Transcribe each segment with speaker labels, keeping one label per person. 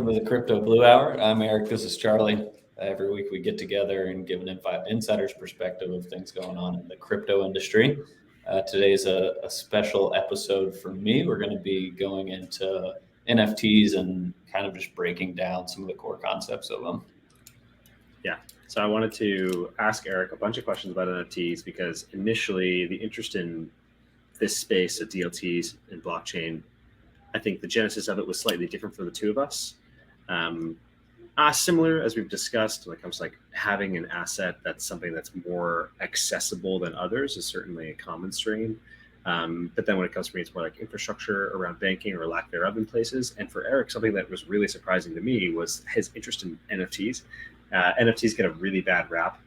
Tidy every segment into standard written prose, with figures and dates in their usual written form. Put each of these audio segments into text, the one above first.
Speaker 1: welcome to the Crypto Blue Hour. I'm Eric, this is Charlie. Every week we get together and give an insider's perspective of things going on in the crypto industry. Today's a special episode for me. We're going to be going into NFTs and kind of just breaking down some of the core concepts of them.
Speaker 2: Yeah, so I wanted to ask Eric a bunch of questions about NFTs because initially the interest in this space of DLTs and blockchain, I think the genesis of it was slightly different for the two of us. Similar, as we've discussed, when it comes to like having an asset that's something that's more accessible than others is certainly a common strain. But then when it comes to me, it's more like infrastructure around banking or lack thereof in places. And for Eric, something that was really surprising to me was his interest in NFTs. NFTs get a really bad rap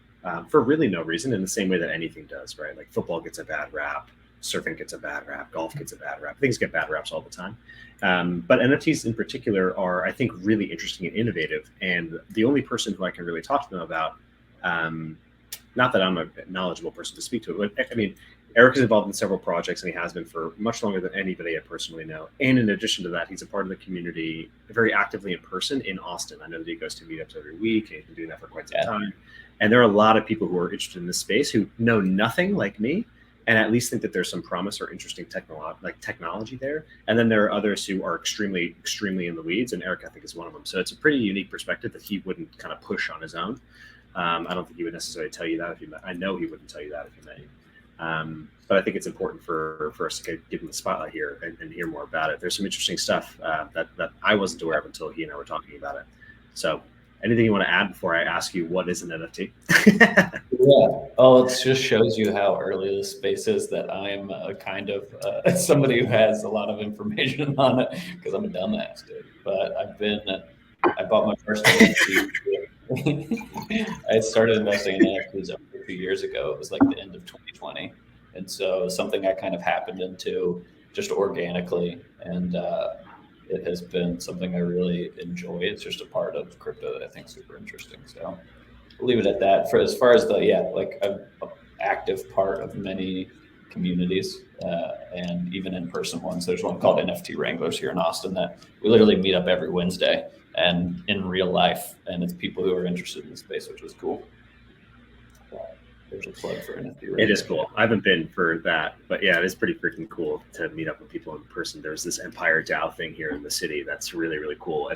Speaker 2: for really no reason, in the same way that anything does, right? Like football gets a bad rap, surfing gets a bad rap, golf gets a bad rap. Things get bad raps all the time. But NFTs in particular are, I think, really interesting and innovative. And the only person who I can really talk to them about, not that I'm a knowledgeable person to speak to, but I mean, Eric is involved in several projects and he has been for much longer than anybody I personally know. And in addition to that, he's a part of the community very actively in person in Austin. I know that he goes to meetups every week and he's been doing that for quite some time. And there are a lot of people who are interested in this space who know nothing like me and at least think that there's some promise or interesting technology there. And then there are others who are extremely, extremely in the weeds. And Eric, I think, is one of them. So it's a pretty unique perspective that he wouldn't kind of push on his own. I don't think he would necessarily tell you that if you met. I know he wouldn't tell you that if you met him. But I think it's important for us to give him the spotlight here and hear more about it. There's some interesting stuff that I wasn't aware of until he and I were talking about it. So anything you want to add before I ask you what is an NFT?
Speaker 1: It just shows you how early this space is that I'm kind of somebody who has a lot of information on it because I'm a dumbass, dude. But I bought my first NFT. I started investing in NFTs over 2 years ago. It was like the end of 2020. And so something I kind of happened into just organically. And it has been something I really enjoy. It's just a part of crypto that I think is super interesting. So we'll leave it at that. For as far as I'm active part of many communities and even in-person ones. There's one called NFT Wranglers here in Austin that we literally meet up every Wednesday and in real life. And it's people who are interested in the space, which is cool. There's a plug for NFT Wranglers.
Speaker 2: It is cool. I haven't been for that, but yeah, it is pretty freaking cool to meet up with people in person. There's this Empire DAO thing here in the city that's really, really cool.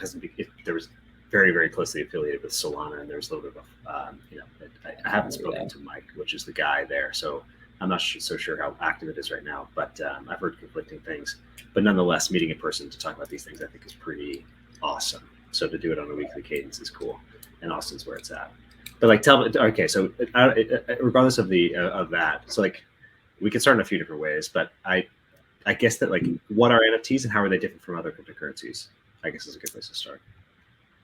Speaker 2: There was very, very closely affiliated with Solana, and there's a little bit of, I haven't spoken to Mike, which is the guy there. So I'm not so sure how active it is right now, but I've heard conflicting things. But nonetheless, meeting in person to talk about these things, I think, is pretty awesome. So to do it on a weekly cadence is cool, and Austin's where it's at. But like, tell me, okay, so regardless of that, so like, we can start in a few different ways, but I guess that like, what are NFTs and how are they different from other cryptocurrencies? I guess is a good place to start.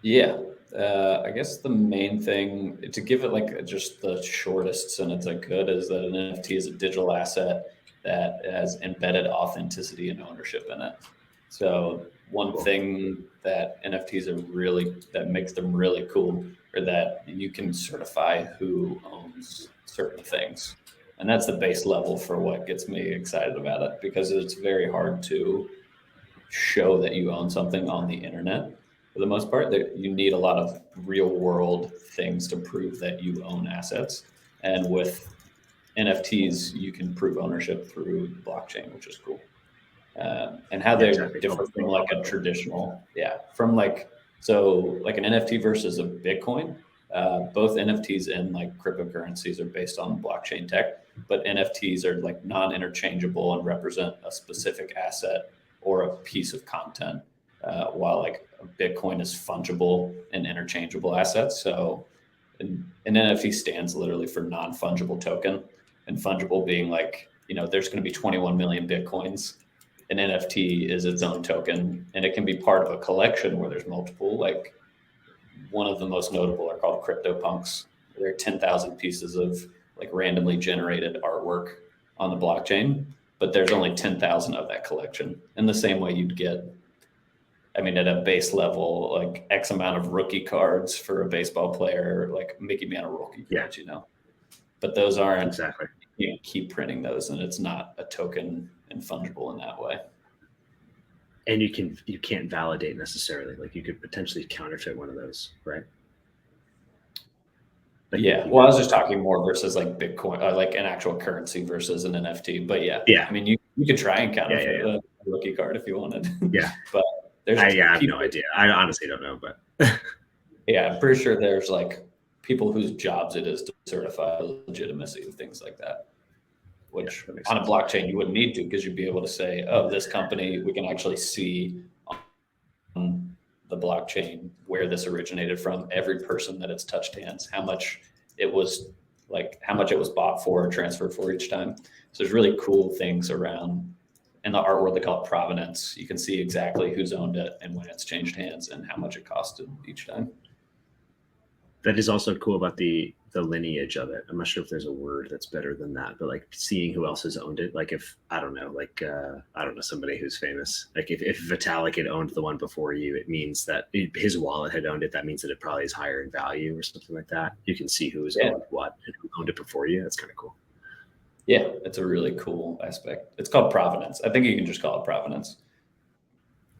Speaker 1: Yeah, I guess the main thing to give it like just the shortest sentence I could is that an NFT is a digital asset that has embedded authenticity and ownership in it. So one thing that NFTs that makes them really cool are that you can certify who owns certain things. And that's the base level for what gets me excited about it, because it's very hard to show that you own something on the internet. For the most part, you need a lot of real world things to prove that you own assets. And with NFTs, you can prove ownership through blockchain, which is cool. And how they differ from like a traditional, so like an NFT versus a Bitcoin. Both NFTs and like cryptocurrencies are based on blockchain tech, but NFTs are like non-interchangeable and represent a specific asset or a piece of content, while like Bitcoin is fungible and interchangeable assets. So an NFT stands literally for non-fungible token, and fungible being like, there's going to be 21 million Bitcoins. An NFT is its own token, and it can be part of a collection where there's multiple. Like one of the most notable are called CryptoPunks. There are 10,000 pieces of like randomly generated artwork on the blockchain, but there's only 10,000 of that collection. In the same way you'd get, at a base level, like X amount of rookie cards for a baseball player, like Mickey Mantle rookie cards, But those aren't
Speaker 2: exactly.
Speaker 1: You keep printing those, and it's not a token and fungible in that way.
Speaker 2: And you can't validate necessarily. Like you could potentially counterfeit one of those, right? Like
Speaker 1: Yeah. Well, I was just talking more versus like Bitcoin, like an actual currency versus an NFT. But yeah,
Speaker 2: yeah,
Speaker 1: I mean, you could try and
Speaker 2: yeah,
Speaker 1: counterfeit
Speaker 2: yeah,
Speaker 1: a rookie card if you wanted,
Speaker 2: yeah.
Speaker 1: but there's
Speaker 2: I have no
Speaker 1: people.
Speaker 2: idea. I honestly don't know, but
Speaker 1: Yeah, I'm pretty sure there's like people whose jobs it is to certify the legitimacy of things like that.
Speaker 2: yeah,
Speaker 1: Which
Speaker 2: that makes
Speaker 1: on a
Speaker 2: sense.
Speaker 1: blockchain you wouldn't need to, because you'd be able to say, oh, this company, we can actually see on the blockchain where this originated from, every person that it's touched hands, how much it was bought for or transferred for each time. So there's really cool things around. In the art world, they call it provenance. You can see exactly who's owned it and when it's changed hands and how much it costed each time.
Speaker 2: That is also cool about the lineage of it. I'm not sure if there's a word that's better than that, but like seeing who else has owned it. Like if I don't know, somebody who's famous. Like if Vitalik had owned the one before you, it means that his wallet had owned it. That means that it probably is higher in value or something like that. You can see who has owned what and who owned it before you. That's kind of cool.
Speaker 1: Yeah, it's a really cool aspect. It's called provenance. I think you can just call it provenance.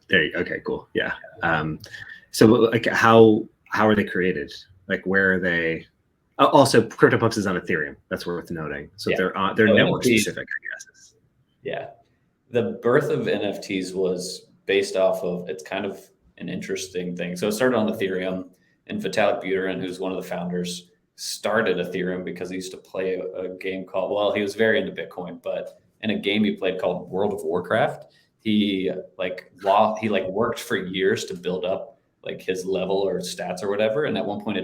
Speaker 2: There you go. Okay, cool. Yeah. So like how are they created? Like where are they? Also, CryptoPunks is on Ethereum. That's worth noting. So they're network
Speaker 1: NFTs,
Speaker 2: specific, I guess.
Speaker 1: yeah. The birth of NFTs was based off of, it's kind of an interesting thing. So it started on Ethereum, and Vitalik Buterin, who's one of the founders, started Ethereum because he used to play a game called, well, he was very into Bitcoin, but in a game he played called World of Warcraft, he worked for years to build up like his level or stats or whatever. And at one point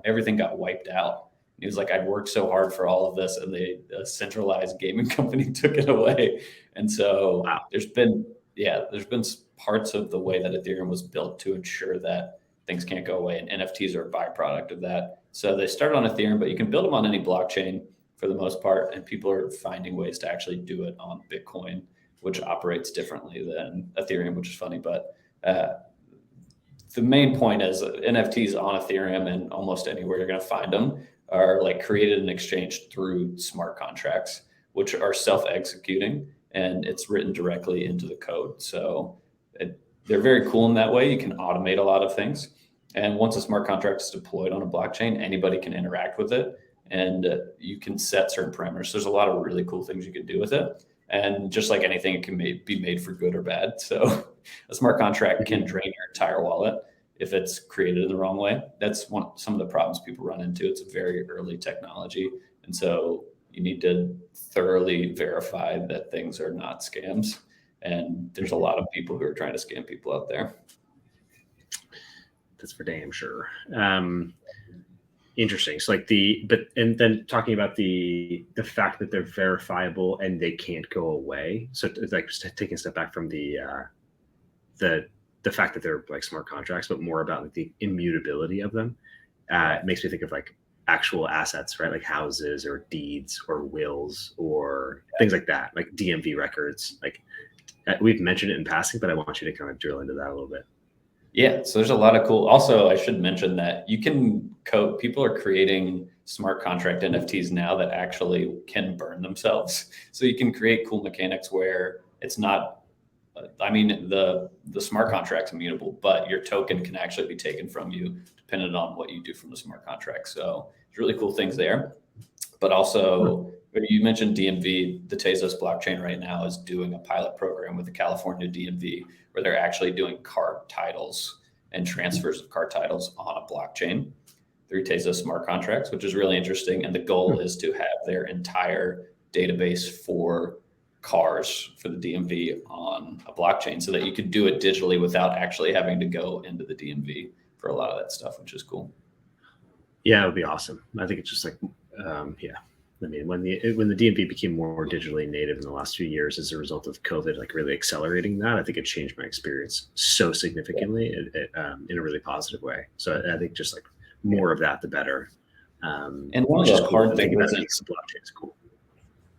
Speaker 1: everything got wiped out. He was like, I'd worked so hard for all of this, and a centralized gaming company took it away. And so
Speaker 2: Wow.
Speaker 1: there's been parts of the way that Ethereum was built to ensure that things can't go away, and NFTs are a byproduct of that. So they started on Ethereum, but you can build them on any blockchain for the most part, and people are finding ways to actually do it on Bitcoin, which operates differently than Ethereum, which is funny. But the main point is NFTs on Ethereum and almost anywhere you're going to find them are like created and exchanged through smart contracts, which are self-executing, and it's written directly into the code. So they're very cool in that way. You can automate a lot of things. And once a smart contract is deployed on a blockchain, anybody can interact with it, and you can set certain parameters. There's a lot of really cool things you can do with it. And just like anything, it can be made for good or bad. So a smart contract can drain your entire wallet if it's created in the wrong way. That's some of the problems people run into. It's a very early technology. And so you need to thoroughly verify that things are not scams. And there's a lot of people who are trying to scam people out there.
Speaker 2: That's for damn sure. Interesting. So and then talking about the fact that they're verifiable and they can't go away. So it's like just taking a step back from the fact that they're like smart contracts, but more about like the immutability of them. It makes me think of like actual assets, right? Like houses or deeds or wills or things like that, like DMV records. Like we've mentioned it in passing, but I want you to kind of drill into that a little bit.
Speaker 1: Yeah, so there's a lot of cool. Also, I should mention that you can code. People are creating smart contract NFTs now that actually can burn themselves. So you can create cool mechanics where it's not. I mean, the smart contract's immutable, but your token can actually be taken from you depending on what you do from the smart contract. So there's really cool things there. But also, you mentioned DMV. The Tezos blockchain right now is doing a pilot program with the California DMV where they're actually doing card titles and transfers of card titles on a blockchain through Tezos smart contracts, which is really interesting. And the goal is to have their entire database for cars for the DMV on a blockchain so that you could do it digitally without actually having to go into the DMV for a lot of that stuff, which is cool.
Speaker 2: Yeah, it would be awesome. I think it's just like, I mean, when the DMV became more digitally native in the last few years as a result of COVID, like really accelerating that, I think it changed my experience so significantly in a really positive way. So I think just like more of that, the better.
Speaker 1: And one of the hard things about
Speaker 2: the blockchain is cool.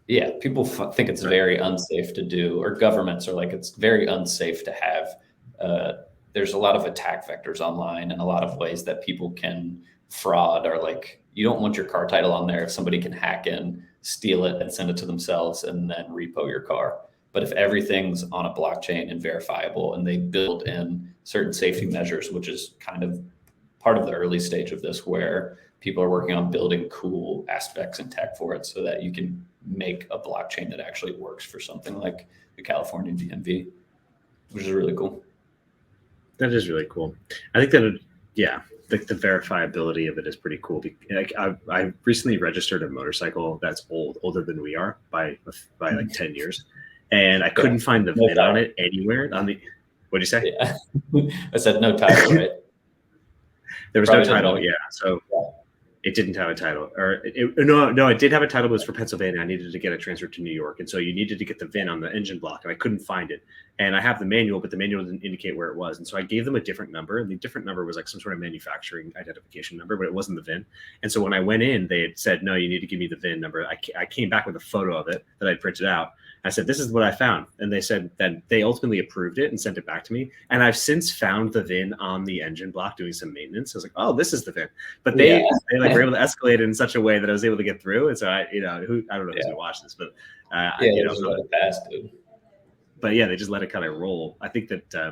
Speaker 1: Yeah, people think it's very unsafe to do, or governments are like, it's very unsafe to have. There's a lot of attack vectors online and a lot of ways that people can fraud, or like, you don't want your car title on there if somebody can hack in, steal it, and send it to themselves and then repo your car. But if everything's on a blockchain and verifiable, and they build in certain safety measures, which is kind of part of the early stage of this, where people are working on building cool aspects and tech for it so that you can make a blockchain that actually works for something like the California DMV, which is really cool.
Speaker 2: That is really cool. I think that, yeah, the verifiability of it is pretty cool. Like I recently registered a motorcycle that's older than we are by like 10 years. And I couldn't find the VIN on it anywhere. What'd you say?
Speaker 1: Yeah. I said no title, right?
Speaker 2: There was no title. Yeah. So it didn't have a title, or no, it did have a title, but it was for Pennsylvania. I needed to get it transferred to New York. And so you needed to get the VIN on the engine block, and I couldn't find it. And I have the manual, but the manual didn't indicate where it was. And so I gave them a different number, and the different number was like some sort of manufacturing identification number, but it wasn't the VIN. And so when I went in, they had said, no, you need to give me the VIN number. I came back with a photo of it that I'd printed out. I said, this is what I found. And they said that they ultimately approved it and sent it back to me. And I've since found the VIN on the engine block doing some maintenance. I was like, oh, this is the VIN. But they like were able to escalate it in such a way that I was able to get through. And so I don't know who's going to watch this, but
Speaker 1: just let it pass, dude.
Speaker 2: But yeah, they just let it kind of roll. I think that, I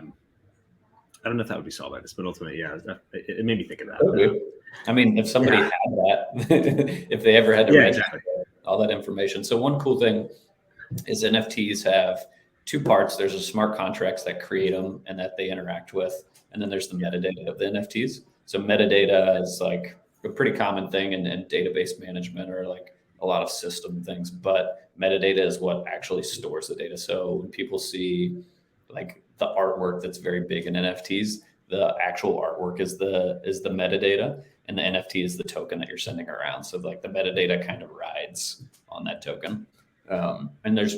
Speaker 2: don't know if that would be solved by this, but ultimately, yeah, it made me think of that.
Speaker 1: Okay. I mean, if somebody had that, if they ever had to register all that information. So one cool thing is NFTs have two parts. There's the smart contracts that create them and that they interact with. And then there's the metadata of the NFTs. So metadata is like a pretty common thing in database management or like a lot of system things, but metadata is what actually stores the data. So when people see like the artwork that's very big in NFTs, the actual artwork is the metadata, and the NFT is the token that you're sending around. So like the metadata kind of rides on that token. And there's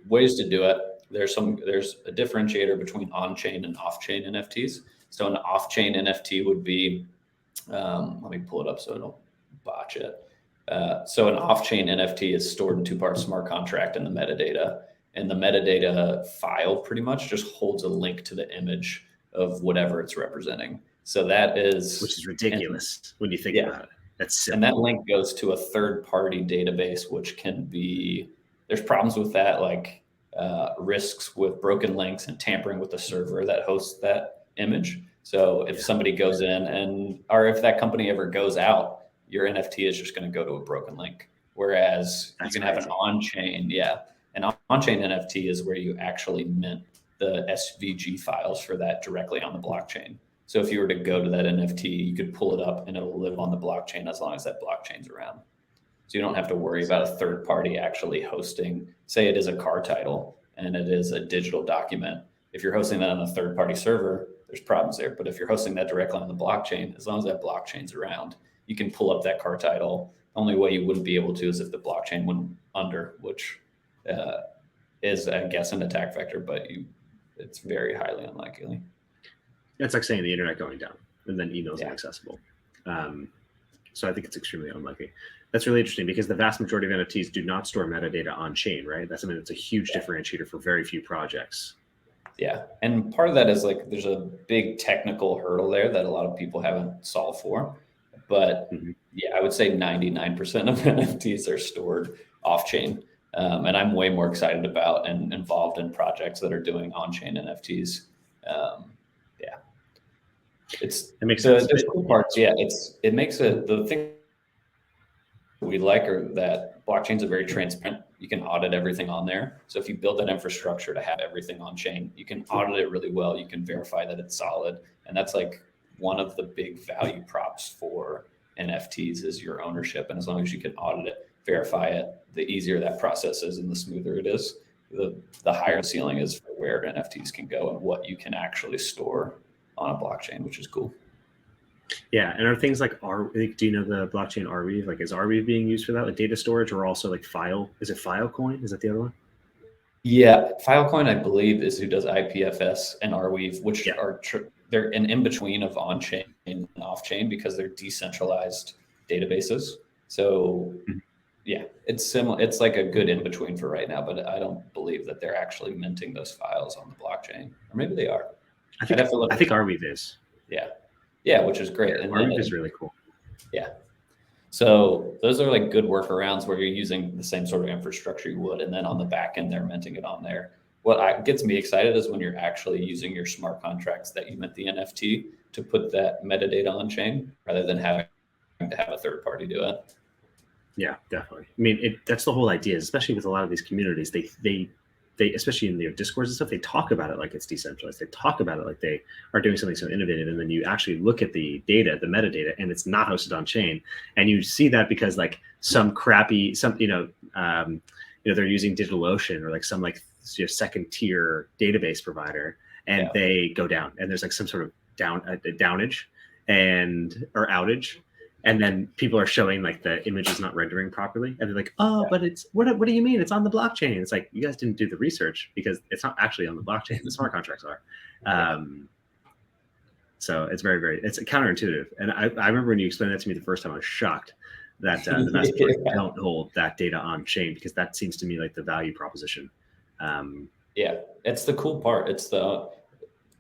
Speaker 1: ways to do it. There's a differentiator between on-chain and off-chain NFTs. So an off-chain NFT would be, let me pull it up so I don't botch it. So an off-chain NFT is stored in two parts, smart contract and the metadata. And the metadata file pretty much just holds a link to the image of whatever it's representing. So that is... Which
Speaker 2: is ridiculous when you think about it. That's simple.
Speaker 1: And that link goes to a third-party database, which can be... There's problems with that, like risks with broken links and tampering with the server that hosts that image. So if somebody goes in or if that company ever goes out, your NFT is just going to go to a broken link. Whereas you can have an on-chain, an on-chain NFT is where you actually mint the SVG files for that directly on the blockchain. So if you were to go to that NFT, you could pull it up and it'll live on the blockchain as long as that blockchain's around. So you don't have to worry about a third party actually hosting, say it is a car title and it is a digital document. If you're hosting that on a third party server, there's problems there. But if you're hosting that directly on the blockchain, as long as that blockchain's around, you can pull up that car title. The only way you wouldn't be able to is if the blockchain went under, which is, I guess, an attack vector, but it's very highly unlikely.
Speaker 2: It's like saying the internet going down and then emails inaccessible. So I think it's extremely unlikely. That's really interesting because the vast majority of NFTs do not store metadata on chain, right? That's a huge differentiator for very few projects.
Speaker 1: Yeah. And part of that is like there's a big technical hurdle there that a lot of people haven't solved for. But I would say 99% of NFTs are stored off chain. And I'm way more excited about and involved in projects that are doing on-chain NFTs. It makes sense. There's cool parts. It makes the thing we like are that blockchains are very transparent. You can audit everything on there. So if you build that infrastructure to have everything on chain, you can audit it really well. You can verify that it's solid. And that's like one of the big value props for NFTs is your ownership. And as long as you can audit it, verify it, the easier that process is and the smoother it is, the higher ceiling is for where NFTs can go and what you can actually store on a blockchain, which is cool.
Speaker 2: Yeah, and are things like do you know the blockchain Arweave? Like, is Arweave being used for that, like data storage, or also like File? Is it Filecoin? Is that the other one?
Speaker 1: Yeah, Filecoin, I believe, is who does IPFS and Arweave, which are they're an in between of on chain and off chain because they're decentralized databases. So it's similar. It's like a good in between for right now, but I don't believe that they're actually minting those files on the blockchain, or maybe they are.
Speaker 2: I think Arweave is.
Speaker 1: Yeah, which is great. And
Speaker 2: Arweave is really cool.
Speaker 1: Yeah. So those are like good workarounds where you're using the same sort of infrastructure you would. And then on the back end, they're minting it on there. what gets me excited is when you're actually using your smart contracts that you mint the NFT to put that metadata on chain rather than having to have a third party do it.
Speaker 2: Yeah, definitely. I mean, that's the whole idea, especially with a lot of these communities. They especially in their discourse and stuff, they talk about it like it's decentralized. They talk about it like they are doing something so innovative, and then you actually look at the data, the metadata, and it's not hosted on chain. And you see that because like some crappy, they're using DigitalOcean or like some like second tier database provider, and they go down, and there's like some sort of downage or outage. And then people are showing like the image is not rendering properly, and they're like, "Oh, but it's what do you mean? It's on the blockchain." It's like, you guys didn't do the research because it's not actually on the blockchain. The smart contracts are. So it's it's counterintuitive. And I remember when you explained that to me the first time, I was shocked that the vast majority don't hold that data on chain, because that seems to me like the value proposition.
Speaker 1: Yeah, it's the cool part.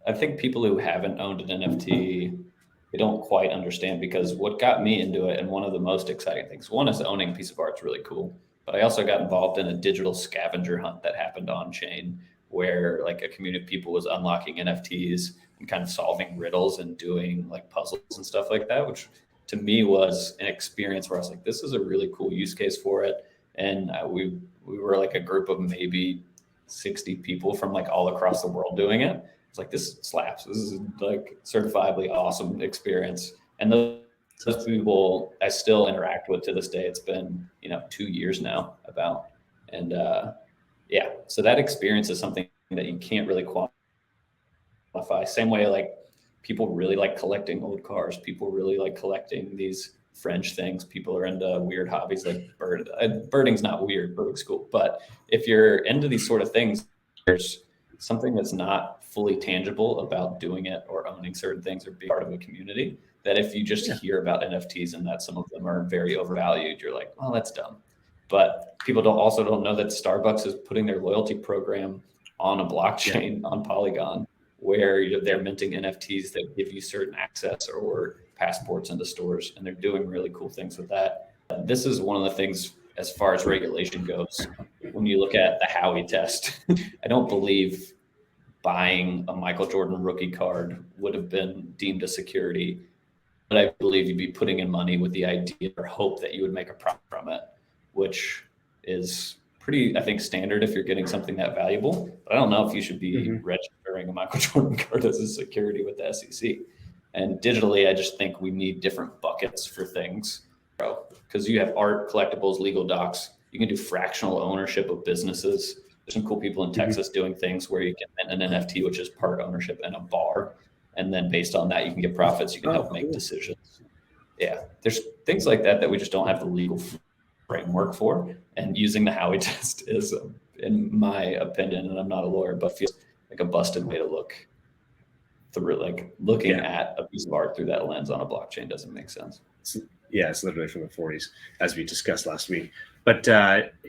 Speaker 1: I think people who haven't owned an NFT, they don't quite understand, because what got me into it, and one of the most exciting things, one is owning a piece of art is really cool, but I also got involved in a digital scavenger hunt that happened on chain, where like a community of people was unlocking NFTs and kind of solving riddles and doing like puzzles and stuff like that, which to me was an experience where I was like, this is a really cool use case for it. And we were like a group of maybe 60 people from like all across the world doing it. It's like, this slaps. This is like certifiably awesome experience. And those people I still interact with to this day. It's been, 2 years now about. And so that experience is something that you can't really quantify. Same way, like people really like collecting old cars. People really like collecting these French things. People are into weird hobbies like birding's not weird, birding's cool. But if you're into these sort of things, there's something that's not fully tangible about doing it or owning certain things or being part of a community, that if you just hear about NFTs and that some of them are very overvalued, you're like, well, that's dumb. But people don't know that Starbucks is putting their loyalty program on a blockchain on Polygon, where they're minting NFTs that give you certain access or passports into stores, and they're doing really cool things with that. This is one of the things, as far as regulation goes, when you look at the Howey test, I don't believe buying a Michael Jordan rookie card would have been deemed a security, but I believe you'd be putting in money with the idea or hope that you would make a profit from it, which is pretty, I think, standard if you're getting something that valuable. But I don't know if you should be registering a Michael Jordan card as a security with the SEC. And digitally, I just think we need different buckets for things, because you have art, collectibles, legal docs. You can do fractional ownership of businesses. There's some cool people in Texas doing things where you can mint an NFT, which is part ownership in a bar. And then based on that, you can get profits. You can help make decisions. Yeah, there's things like that we just don't have the legal framework for. And using the Howey test is, in my opinion, and I'm not a lawyer, but feels like a busted way to look through, like looking at a piece of art through that lens on a blockchain doesn't make sense.
Speaker 2: It's literally from the 40s, as we discussed last week. But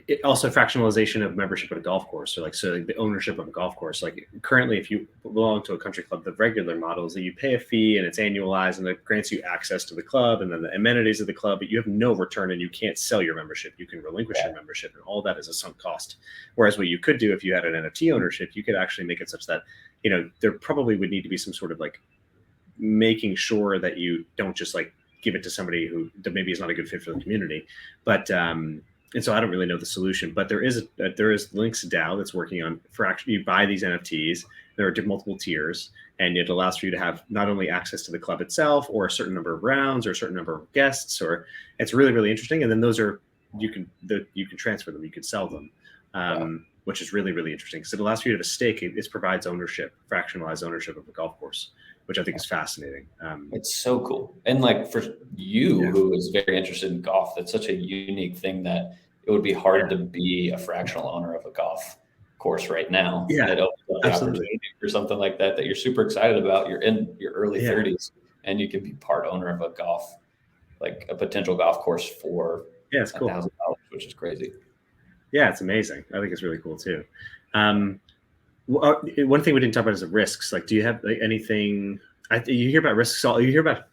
Speaker 2: it also fractionalization of membership at a golf course, or so the ownership of a golf course. Like currently, if you belong to a country club, the regular model is that you pay a fee and it's annualized, and it grants you access to the club and then the amenities of the club, but you have no return and you can't sell your membership. You can relinquish your membership, and all that is a sunk cost. Whereas what you could do if you had an NFT ownership, you could actually make it such that, there probably would need to be some sort of like making sure that you don't just like give it to somebody who maybe is not a good fit for the community. But and so I don't really know the solution, but there is Links DAO that's working on, for actually, you buy these NFTs. There are multiple tiers, and it allows for you to have not only access to the club itself, or a certain number of rounds, or a certain number of guests, or it's really, really interesting. And then those are, you can transfer them, you can sell them, which is really, really interesting, because it allows for you to have a stake. It provides ownership, fractionalized ownership of a golf course, which I think is fascinating.
Speaker 1: It's so cool. And like for you, who is very interested in golf, that's such a unique thing that it would be hard to be a fractional owner of a golf course right now.
Speaker 2: Yeah,
Speaker 1: and it opens up the opportunity for something like that you're super excited about. You're in your early 30s, and you can be part owner of a potential golf course for
Speaker 2: it's cool.
Speaker 1: $1,000, which is crazy.
Speaker 2: Yeah, it's amazing. I think it's really cool too. One thing we didn't talk about is the risks. Like, do you have anything? You hear about risks. You hear about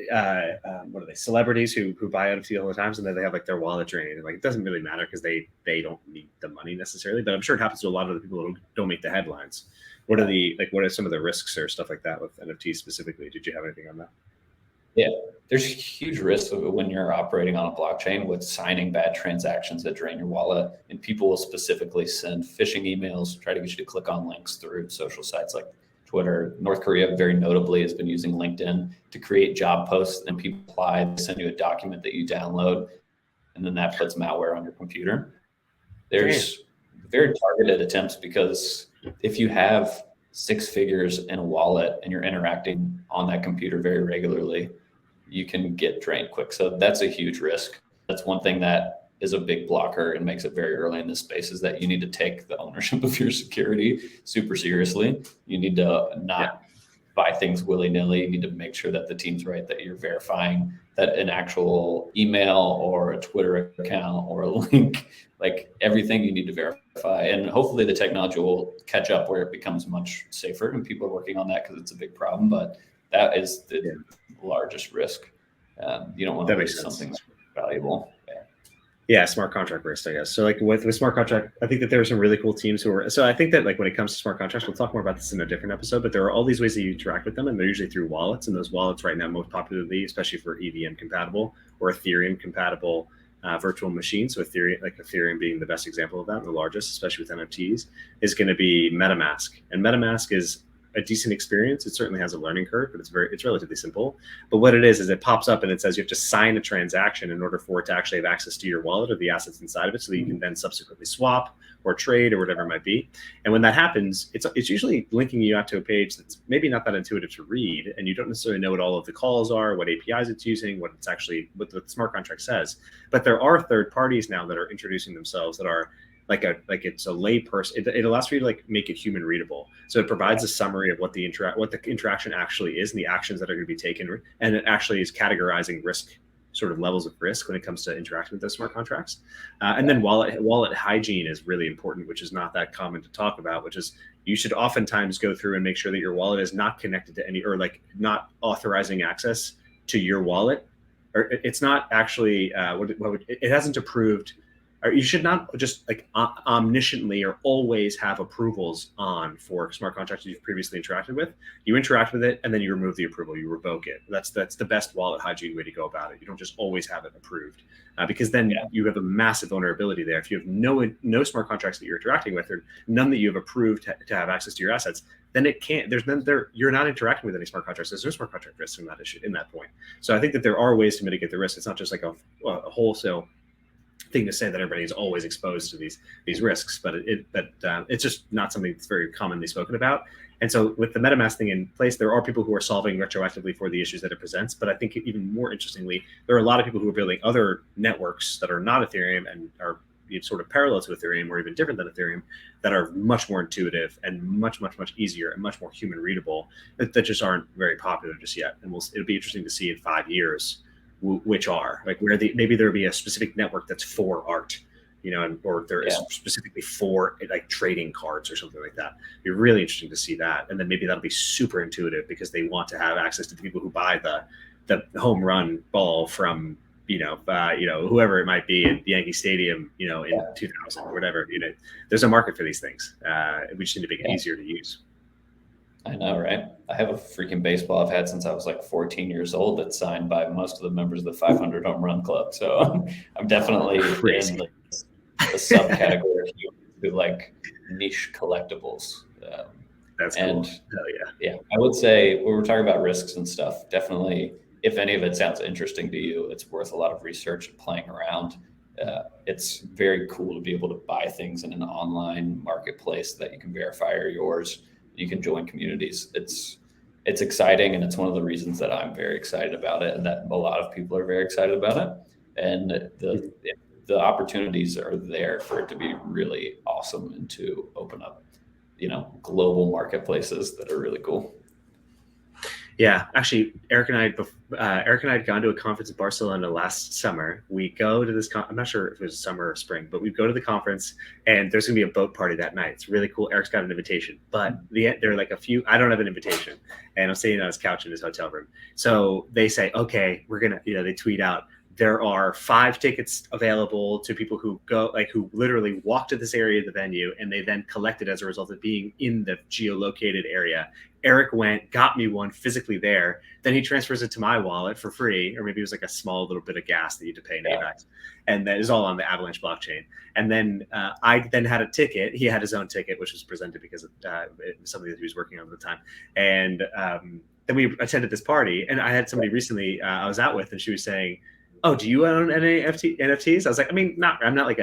Speaker 2: what are they, celebrities who buy NFT all the times, and then they have like their wallet drained. And like it doesn't really matter because they don't need the money necessarily, but I'm sure it happens to a lot of the people who don't make the headlines. What are some of the risks or stuff like that with NFTs specifically? Did you have anything on that?
Speaker 1: Yeah, there's huge risks when you're operating on a blockchain with signing bad transactions that drain your wallet. And people will specifically send phishing emails, try to get you to click on links through social sites like Twitter. North Korea, very notably, has been using LinkedIn to create job posts. And people apply, they send you a document that you download, and then that puts malware on your computer. There's very targeted attempts because if you have 6 figures in a wallet and you're interacting on that computer very regularly, you can get drained quick. So that's a huge risk. That's one thing that is a big blocker and makes it very early in this space, is that you need to take the ownership of your security super seriously. You need to not buy things willy-nilly. You need to make sure that the team's right, that you're verifying that an actual email or a Twitter account or a link, like everything you need to verify. And hopefully the technology will catch up where it becomes much safer, and people are working on that because it's a big problem, but that is the largest risk. You don't want to lose something that's valuable.
Speaker 2: Yeah, smart contract risk, I guess. So like with smart contract, I think that there are some really cool teams who are, so I think that like when it comes to smart contracts, we'll talk more about this in a different episode, but there are all these ways that you interact with them, and they're usually through wallets. And those wallets right now, most popularly, especially for EVM compatible or Ethereum compatible virtual machines. So Ethereum being the best example of that, and the largest, especially with NFTs, is going to be MetaMask. And MetaMask is a decent experience. It certainly has a learning curve, but it's relatively simple. But what it is it pops up and it says you have to sign a transaction in order for it to actually have access to your wallet or the assets inside of it, so that you can then subsequently swap or trade or whatever it might be. And when that happens, it's usually linking you out to a page that's maybe not that intuitive to read, and you don't necessarily know what all of the calls are, what APIs it's using, what the smart contract says. But there are third parties now that are introducing themselves that are like it's a lay person. It allows for you to like make it human readable. So it provides a summary of what the interaction actually is and the actions that are going to be taken, and it actually is categorizing risk, sort of levels of risk when it comes to interacting with those smart contracts. And then wallet hygiene is really important, which is not that common to talk about, which is you should oftentimes go through and make sure that your wallet is not connected to any, or like not authorizing access to your wallet, or it's not actually it hasn't approved. Or you should not just like omnisciently or always have approvals on for smart contracts that you've previously interacted with. You interact with it and then you remove the approval, you revoke it. That's the best wallet hygiene way to go about it. You don't just always have it approved, because then you have a massive vulnerability there. If you have no smart contracts that you're interacting with, or none that you have approved to have access to your assets, then it can't. You're not interacting with any smart contracts. There's no smart contract risk in that issue in that point. So I think that there are ways to mitigate the risk. It's not just like a wholesale thing to say that everybody's always exposed to these risks, but it's just not something that's very commonly spoken about. And so with the MetaMask thing in place, there are people who are solving retroactively for the issues that it presents. But I think even more interestingly, there are a lot of people who are building other networks that are not Ethereum and are sort of parallel to Ethereum or even different than Ethereum, that are much more intuitive and much easier and much more human readable, that just aren't very popular just yet. And it'll be interesting to see in 5 years which are like where maybe there'll be a specific network that's for art, or there is specifically for like trading cards or something like that. It'd be really interesting to see that. And then maybe that'll be super intuitive because they want to have access to the people who buy the home run ball from, whoever it might be at Yankee Stadium, in 2000 or whatever. There's a market for these things. We just need to make it easier to use.
Speaker 1: I know, right? I have a freaking baseball I've had since I was like 14 years old that's signed by most of the members of the 500 home run club. So I'm definitely in the subcategory of like niche collectibles.
Speaker 2: That's cool.
Speaker 1: Yeah, I would say when we're talking about risks and stuff, definitely, if any of it sounds interesting to you, it's worth a lot of research and playing around. It's very cool to be able to buy things in an online marketplace that you can verify are yours. You can join communities. It's exciting, and it's one of the reasons that I'm very excited about it, and that a lot of people are very excited about it. And the opportunities are there for it to be really awesome and to open up, global marketplaces that are really cool.
Speaker 2: Yeah, actually, Eric and I had gone to a conference in Barcelona last summer. We go to this. I'm not sure if it was summer or spring, but we go to the conference, and there's gonna be a boat party that night. It's really cool. Eric's got an invitation, but there are like a few. I don't have an invitation, and I'm sitting on his couch in his hotel room. So they say, okay, we're gonna. They tweet out, there are 5 tickets available to people who go, like, who literally walk to this area of the venue, and they then collect it as a result of being in the geolocated area. Eric went, got me one physically there. Then he transfers it to my wallet for free, or maybe it was like a small little bit of gas that you had to pay in AVAX. And that is all on the Avalanche blockchain. And then I then had a ticket. He had his own ticket, which was presented because of something that he was working on at the time. And then we attended this party, and I had somebody recently I was out with, and she was saying, oh, do you own any NFTs? I was like, I mean, I'm not like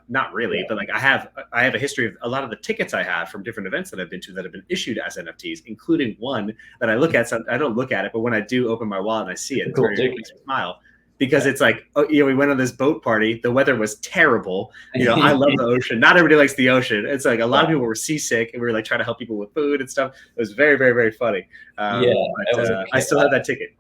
Speaker 2: not really, but like I have a history of a lot of the tickets I have from different events that I've been to that have been issued as NFTs, including one that I look at. I don't look at it, but when I do open my wallet and I see it, it makes me smile. Because it's like, we went on this boat party. The weather was terrible. I love the ocean. Not everybody likes the ocean. It's like a lot of people were seasick, and we were like trying to help people with food and stuff. It was very, very, very funny. I still have that ticket.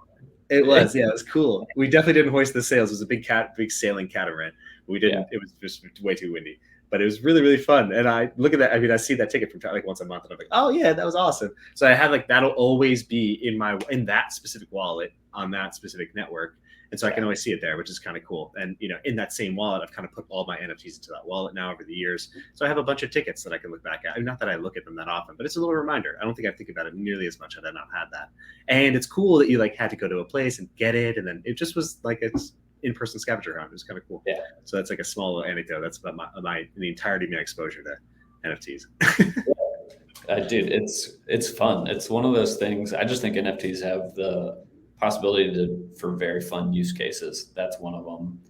Speaker 2: It was, it was cool. We definitely didn't hoist the sails. It was a big sailing catamaran. We didn't. It was just way too windy, but it was really, really fun. And I look at that. I mean, I see that ticket from like once a month, and I'm like, oh yeah, that was awesome. So I have like, that'll always be in that specific wallet on that specific network. And so I can always see it there, which is kind of cool. And, in that same wallet, I've kind of put all my NFTs into that wallet now over the years. So I have a bunch of tickets that I can look back at. Not that I look at them that often, but it's a little reminder. I don't think I think about it nearly as much had I not had that. And it's cool that you like had to go to a place and get it. And then it just was like it's in-person scavenger hunt. It was kind of cool.
Speaker 1: Yeah.
Speaker 2: So that's like a small little anecdote. That's about the entirety of my exposure to NFTs.
Speaker 1: Dude, it's fun. It's one of those things. I just think NFTs have the possibility for very fun use cases. That's one of them.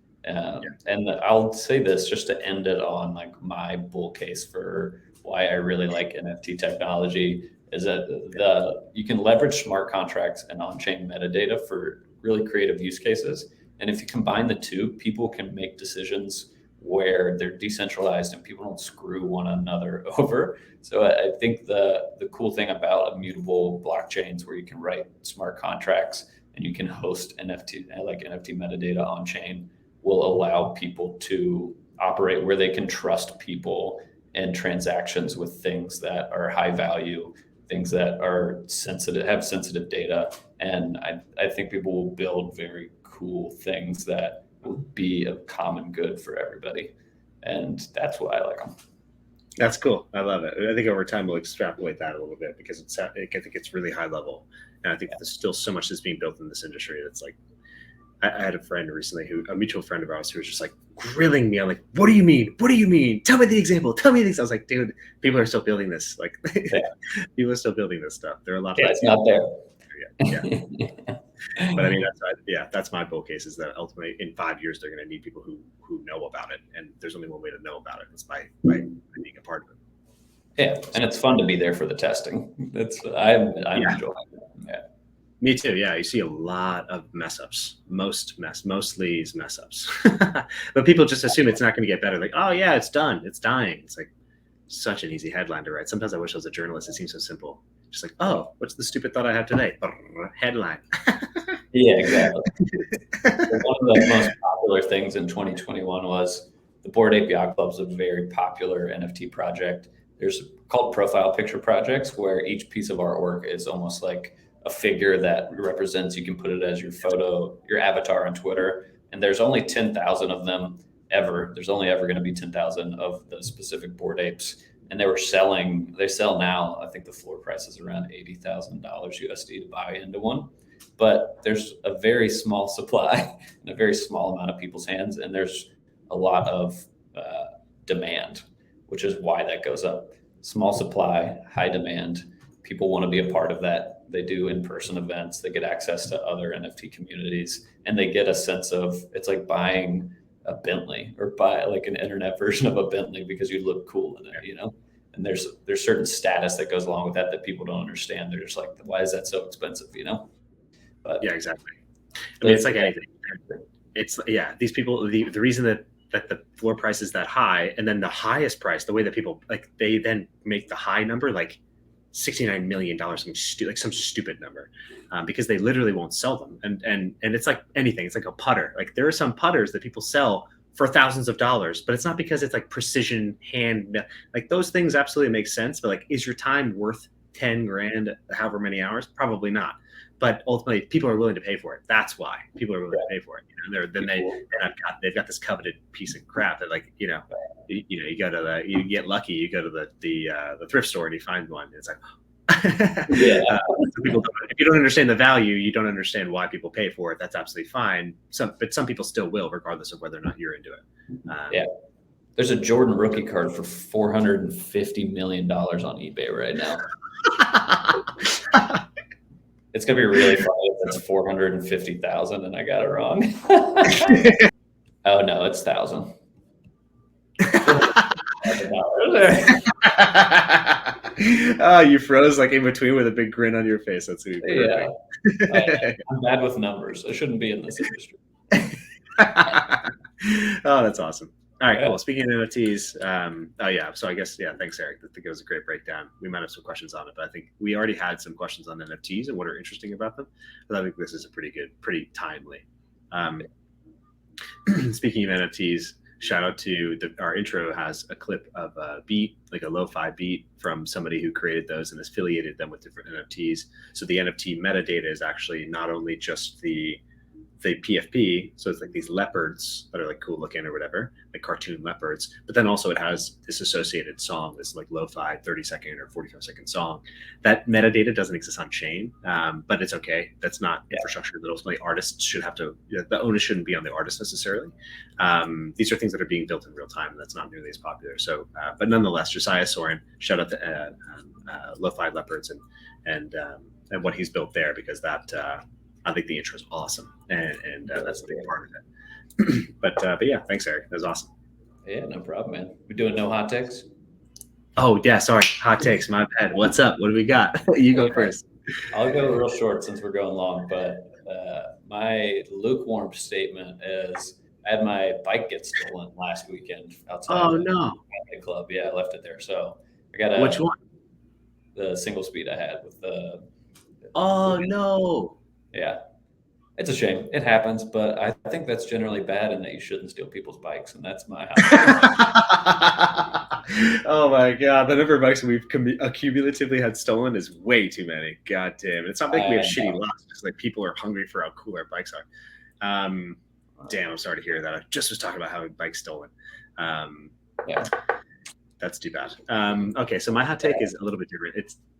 Speaker 1: And I'll say this just to end it on like my bull case for why I really like NFT technology is that you can leverage smart contracts and on-chain metadata for really creative use cases. And if you combine the two, people can make decisions where they're decentralized and people don't screw one another over. So I think the cool thing about immutable blockchains where you can write smart contracts and you can host NFT metadata on chain will allow people to operate where they can trust people and transactions with things that are high value, things that are have sensitive data. And I think people will build very cool things that will be a common good for everybody. And that's why I like them.
Speaker 2: That's cool. I love it. I think over time we'll extrapolate that a little bit because I think it's really high level. And I think there's still so much that's being built in this industry that's like, I had a friend recently a mutual friend of ours who was just like grilling me. I'm like, what do you mean? What do you mean? Tell me the example. Tell me things. I was like, dude, people are still building this. Like, people are still building this stuff. There are a lot of
Speaker 1: it's not there.
Speaker 2: Yeah. But I mean, that's my bull case is that ultimately in 5 years, they're going to need people who know about it. And there's only one way to know about it. It's by being a part of it.
Speaker 1: Yeah. And it's fun to be there for the testing. I'm enjoying it. Yeah.
Speaker 2: Me too. Yeah. You see a lot of mess ups, mostly mess ups, but people just assume it's not going to get better. Like, oh yeah, it's done. It's dying. It's like such an easy headline to write. Sometimes I wish I was a journalist. It seems so simple. Just like, oh, what's the stupid thought I have today? Headline.
Speaker 1: Yeah, exactly. One of the most popular things in 2021 was the Bored Ape Yacht Club is a very popular NFT project. There's called profile picture projects where each piece of artwork is almost like a figure that represents, you can put it as your photo, your avatar on Twitter. And there's only 10,000 of them ever. There's only ever going to be 10,000 of the specific Bored Apes. And they sell now, I think the floor price is around $80,000 USD to buy into one. But there's a very small supply and a very small amount of people's hands. And there's a lot of demand, which is why that goes up. Small supply, high demand. People want to be a part of that. They do in-person events. They get access to other NFT communities, and they get a sense of, it's like buying a Bentley or buy like an internet version of a Bentley because you look cool in it, And there's certain status that goes along with that people don't understand. They're just like, why is that so expensive, But
Speaker 2: yeah, exactly. I mean, it's like anything. It's these people, the reason that the floor price is that high, and then the highest price, the way that people like, they then make the high number like $69 million, like some stupid number, because they literally won't sell them. And it's like anything. It's like a putter. Like there are some putters that people sell for thousands of dollars, but it's not because it's like precision hand. Like those things absolutely make sense. But like, is your time worth 10 grand, however many hours? Probably not. But ultimately, people are willing to pay for it. That's why people are willing to pay for it. They've got this coveted piece of crap that, like, you get lucky. You go to the thrift store and you find one. It's like, if you don't understand the value, you don't understand why people pay for it. That's absolutely fine. But some people still will, regardless of whether or not you're into it.
Speaker 1: There's a Jordan rookie card for $450 million on eBay right now. It's gonna be really funny if it's 450,000 and I got it wrong. Oh no, it's 1,000.
Speaker 2: Oh, you froze like in between with a big grin on your face. That's perfect.
Speaker 1: Yeah. I'm bad with numbers. I shouldn't be in this industry.
Speaker 2: Oh, that's awesome. All right, cool. Speaking of NFTs, so I guess, thanks, Eric. I think it was a great breakdown. We might have some questions on it, but I think we already had some questions on NFTs and what are interesting about them. But I think this is a pretty timely. Speaking of NFTs, shout out to our intro has a clip of a beat, like a lo-fi beat from somebody who created those and has affiliated them with different NFTs. So the NFT metadata is actually not only just the PFP, so it's like these leopards that are like cool looking or whatever, like cartoon leopards, but then also it has this associated song, this like lo-fi 30-second or 45-second song. That metadata doesn't exist on chain, but it's okay. That's not infrastructure that ultimately artists should have to, the onus shouldn't be on the artist necessarily. These are things that are being built in real time, and that's not nearly as popular. So, but nonetheless, Josiah Soren, shout out to lo-fi leopards and what he's built there, because that, I think the intro is awesome, and that's a big part of it. But yeah, thanks, Eric. That was awesome.
Speaker 1: Yeah, no problem, man. We doing no hot takes?
Speaker 2: Oh yeah, sorry, hot takes. My bad. What's up? What do we got? You go first.
Speaker 1: I'll go real short since we're going long. But my lukewarm statement is I had my bike get stolen last weekend outside.
Speaker 2: Oh no!
Speaker 1: The club. Yeah, I left it there. So I got
Speaker 2: which one?
Speaker 1: The single speed I had with the.
Speaker 2: Oh no!
Speaker 1: Yeah, it's a shame. It happens, but I think that's generally bad, and that you shouldn't steal people's bikes, and that's my
Speaker 2: Oh my god, the number of bikes we've cumulatively had stolen is way too many. God damn, it's not like we have shitty luck. It's like people are hungry for how cool our bikes are. Damn, I'm sorry to hear that. I just was talking about having bikes stolen. That's too bad. Okay, so my hot take is a little bit different.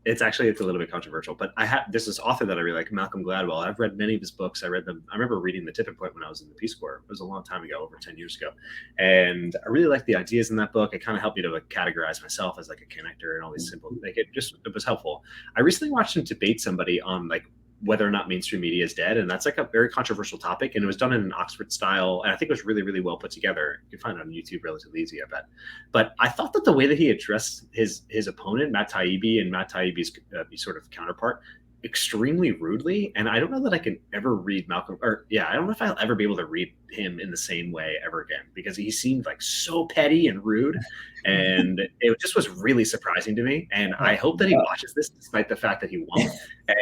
Speaker 2: It's actually a little bit controversial, but there's this author that I really like, Malcolm Gladwell. I've read many of his books. I read them. I remember reading The Tipping Point when I was in the Peace Corps. It was a long time ago, over 10 years ago, and I really liked the ideas in that book. It kind of helped me to like categorize myself as like a connector and all these simple. Like it was helpful. I recently watched him debate somebody on like whether or not mainstream media is dead, and that's like a very controversial topic, and it was done in an Oxford style, and I think it was really, really well put together. You can find it on YouTube relatively easy, I bet. But I thought that the way that he addressed his opponent, Matt Taibbi, and Matt Taibbi's sort of counterpart, extremely rudely, and I don't know that I can ever read Malcolm, I don't know if I'll ever be able to read him in the same way ever again, because he seemed like so petty and rude, and it just was really surprising to me, and I hope that he watches this despite the fact that he won't,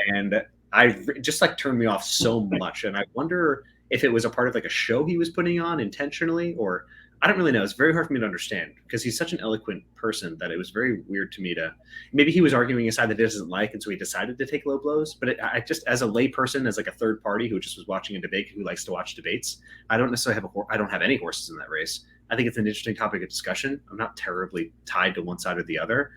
Speaker 2: and just like turned me off so much. And I wonder if it was a part of like a show he was putting on intentionally, or I don't really know. It's very hard for me to understand because he's such an eloquent person that it was very weird to me maybe he was arguing a side that he doesn't like. And so he decided to take low blows. But I just, as a lay person, as like a third party who just was watching a debate, who likes to watch debates, I don't necessarily I don't have any horses in that race. I think it's an interesting topic of discussion. I'm not terribly tied to one side or the other.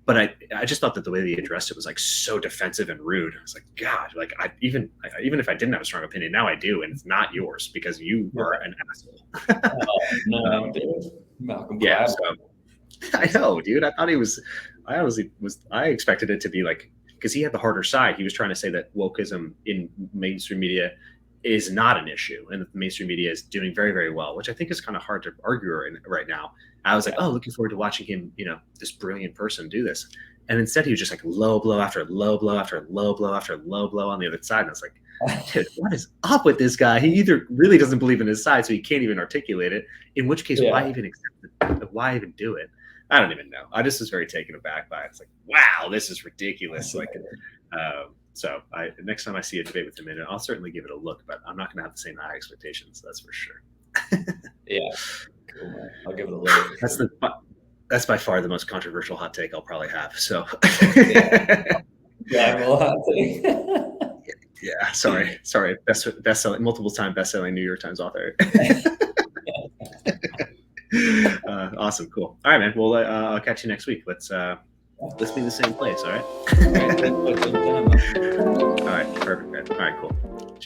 Speaker 2: But I just thought that the way that he addressed it was like so defensive and rude. I was like, God, like even if I didn't have a strong opinion, now I do, and it's not yours because you are an asshole.
Speaker 1: No, dude. Malcolm.
Speaker 2: Yeah, so, I know, dude. I thought I expected it to be like, because he had the harder side. He was trying to say that wokeism in mainstream media is not an issue, and that the mainstream media is doing very, very well, which I think is kind of hard to argue right now. I was like, oh, looking forward to watching him, this brilliant person do this. And instead he was just like low blow after low blow after low blow after low blow on the other side. And I was like, dude, what is up with this guy? He either really doesn't believe in his side, so he can't even articulate it, in which case, why even accept it? Why even do it? I don't even know. I just was very taken aback by it. It's like, wow, this is ridiculous. Like, so next time I see a debate with him in it, I'll certainly give it a look, but I'm not going to have the same high expectations. That's for sure.
Speaker 1: Yeah, cool, man. I'll give it a look.
Speaker 2: That's by far the most controversial hot take I'll probably have. So,
Speaker 1: yeah, well, hot take.
Speaker 2: Yeah, sorry. Best-selling, multiple time best-selling New York Times author. Awesome, cool. All right, man. Well, I'll catch you next week. Let's be in the same place. All right.
Speaker 1: All right,
Speaker 2: All right, perfect, man. All right, cool.